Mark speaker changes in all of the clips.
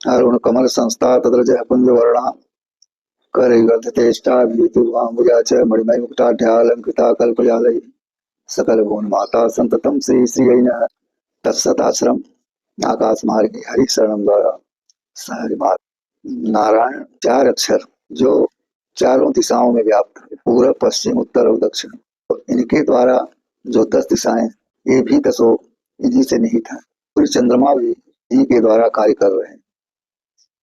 Speaker 1: अरुण कमल संस्था तद्रज कुंज वर्णा करयुगधतेष्टाभितुर्वामुजा च मणिमय मुकुटाढ्यालंकृता कल्पजालय सकल भुवन माता संततम श्री श्री तत्सताश्रम आकाश मार्गी हरि शरणम द्वारा सहरि मार्ग। नारायण चार अक्षर जो चारों दिशाओं में व्याप्त है, पूर्व पश्चिम उत्तर और दक्षिण। तो इनके द्वारा जो 10 दिशाएं, ये भी 10 इन्हीं से निहित है। सूर्य चंद्रमा भी इन्हीं के द्वारा कार्य कर रहे हैं।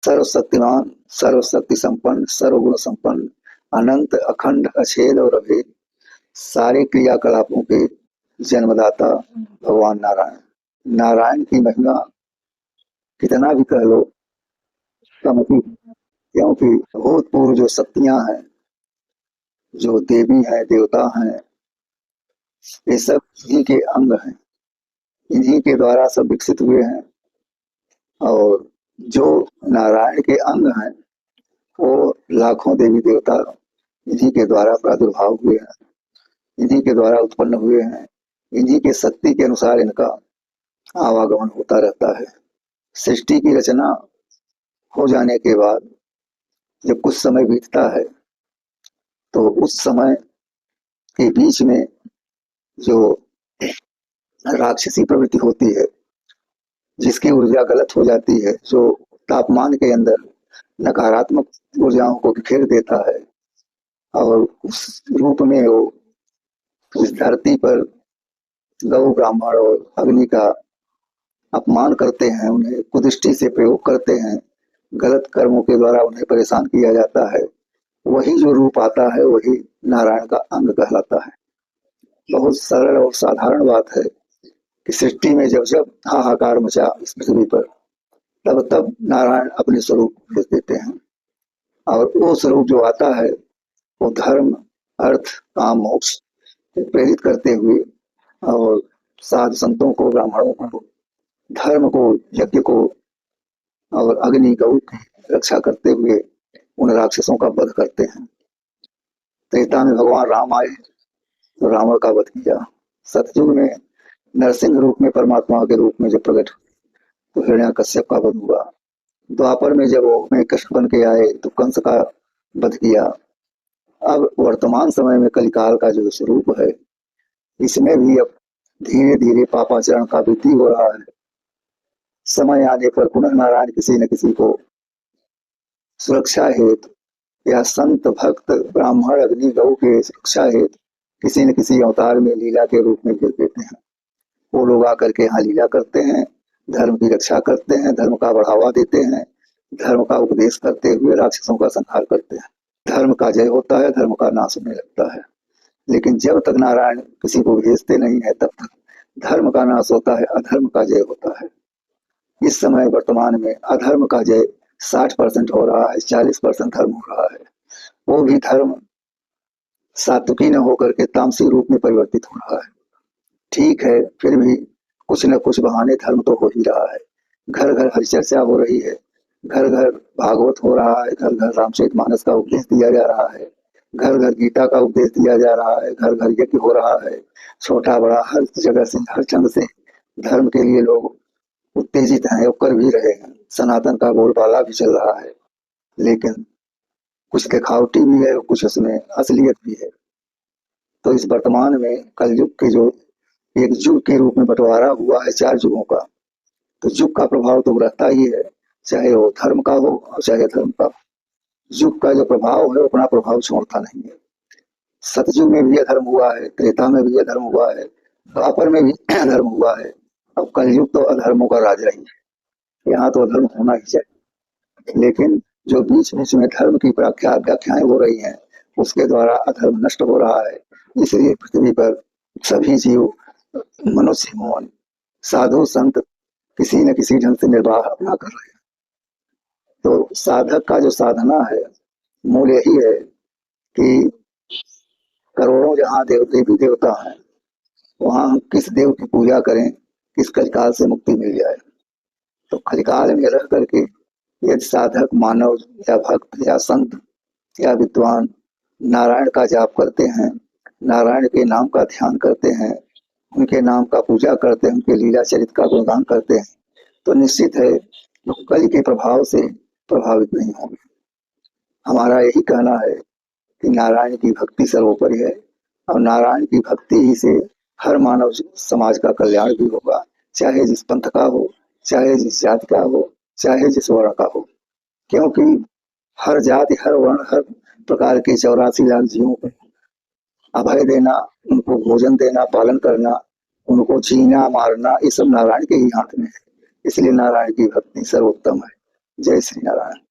Speaker 1: सर्वशक्तिमान, सर्वशक्ति संपन्न, सर्वगुण संपन्न, अनंत, अखंड, अछेद और अभेद सारे क्रियाकलापों के जन्मदाता भगवान नारायण। नारायण की महिमा कितना भी कह लो कम ही, क्योंकि भूतपूर्व जो शक्तियां हैं, जो देवी हैं, देवता हैं, ये सब इन्हीं के अंग हैं, इन्हीं के द्वारा सब विकसित हुए हैं। और जो नारायण के अंग हैं वो लाखों देवी देवता इन्हीं के द्वारा प्रादुर्भाव हुए हैं, इन्हीं के द्वारा उत्पन्न हुए हैं। इन्हीं के शक्ति के अनुसार इनका आवागमन होता रहता है। सृष्टि की रचना हो जाने के बाद जब कुछ समय बीतता है तो उस समय के बीच में जो राक्षसी प्रवृत्ति होती है, जिसकी ऊर्जा गलत हो जाती है, जो तापमान के अंदर नकारात्मक ऊर्जाओं को बिखेर देता है और उस रूप में वो इस धरती पर गौ, ब्राह्मण और अग्नि का अपमान करते हैं, उन्हें कुदृष्टि से प्रयोग करते हैं, गलत कर्मों के द्वारा उन्हें परेशान किया जाता है। वही जो रूप आता है वही नारायण का अंग कहलाता है। बहुत सरल और साधारण बात है कि सृष्टि में जब जब हाहाकार मचा इस पृथ्वी पर, तब तब नारायण अपने स्वरूप भेज देते हैं। और वो स्वरूप जो आता है वो धर्म, अर्थ, काम, मोक्ष प्रेरित करते हुए और साधु संतों को, ब्राह्मणों को, धर्म को, यज्ञ को और अग्नि गौ की रक्षा करते हुए उन राक्षसों का वध करते हैं। त्रेता में भगवान राम आए तो रावण का वध किया। सतयुग में नरसिंह रूप में, परमात्मा के रूप में जब प्रकट तो हिरण्याकश्यप का वध हुआ। द्वापर में जब वो कृष्ण बन के आए तो कंस का वध किया। अब वर्तमान समय में कलिकाल का जो स्वरूप है, इसमें भी अब धीरे धीरे पापाचरण का वृद्धि हो रहा है। समय आने पर पुनः नारायण किसी न किसी को सुरक्षा हेतु या संत, भक्त, ब्राह्मण, अग्नि, गौ के सुरक्षा हेतु किसी न किसी अवतार में लीला के रूप में भेज देते हैं। वो लोग आकर के यहाँ लीला करते हैं, धर्म की रक्षा करते हैं, धर्म का बढ़ावा देते हैं, धर्म का उपदेश करते हुए राक्षसों का संहार करते हैं। धर्म का जय होता है, धर्म का नाश होने लगता है। लेकिन जब तक नारायण किसी को भेजते नहीं है तब तक धर्म का नाश होता है, अधर्म का जय होता है। इस समय वर्तमान में अधर्म का जय 60% हो रहा है, 40% धर्म हो रहा है। वो भी धर्म सात्विकी न होकर के तामसी रूप में परिवर्तित हो रहा है। ठीक है, फिर भी कुछ न कुछ बहाने धर्म तो हो ही रहा है। घर घर हरिचर्चा हो रही है, घर घर भागवत हो रहा है, घर घर रामचरितमानस का उपदेश दिया जा रहा है, घर घर गीता का उपदेश दिया जा रहा है, घर घर यज्ञ हो रहा है। छोटा बड़ा हर जगह से, हर चंद से धर्म के लिए लोग उत्तेजित हैं, कर भी रहे हैं। सनातन का बोलबाला भी चल रहा है, लेकिन कुछ दिखावटी भी है, कुछ उसमें असलियत भी है। तो इस वर्तमान में कलयुग के जो एक युग के रूप में बंटवारा हुआ है 4 युगों का, तो युग का प्रभाव तो रहता ही है, चाहे वो धर्म का हो और चाहे धर्म का हो। युग का जो प्रभाव है वो अपना प्रभाव छोड़ता नहीं है। सतयुग में भी अधर्म हुआ है, त्रेता में भी अधर्म हुआ है, द्वापर में भी अधर्म हुआ है। अब कलयुग तो अधर्मों का राजा ही है, यहाँ तो अधर्म होना ही चाहिए। लेकिन जो बीच बीच में धर्म की व्याख्याएं हो रही हैं, उसके द्वारा अधर्म नष्ट हो रहा है। इसलिए पृथ्वी पर सभी जीव, मनुष्य मोहन, साधु संत किसी न किसी ढंग से निर्वाह अपना कर रहे हैं। तो साधक का जो साधना है, मूल यही है कि करोड़ों जहाँ देवी देवता हैं, वहां हम किस देव की पूजा करें, किस कलिकाल से मुक्ति मिल जाए। तो कलिकाल में रह करके यदि साधक, मानव या भक्त या संत या विद्वान नारायण का जाप करते हैं, नारायण के नाम का ध्यान करते हैं, उनके नाम का पूजा करते हैं, उनके लीला चरित का गुणगान करते हैं, तो निश्चित है जो कलि के प्रभाव से प्रभावित नहीं होंगे। हमारा यही कहना है कि नारायण की भक्ति सर्वोपरि है और नारायण की भक्ति ही से हर मानव समाज का कल्याण भी होगा, चाहे जिस पंथ का हो, चाहे जिस जाति का हो, चाहे जिस वर्ण का हो। क्योंकि हर जाति, हर वर्ण, हर प्रकार के 84 लाख जीवों को अभय देना, उनको भोजन देना, पालन करना, उनको जीना मारना, ये सब नारायण के ही हाथ में है। इसलिए नारायण की भक्ति सर्वोत्तम है। जय श्री नारायण।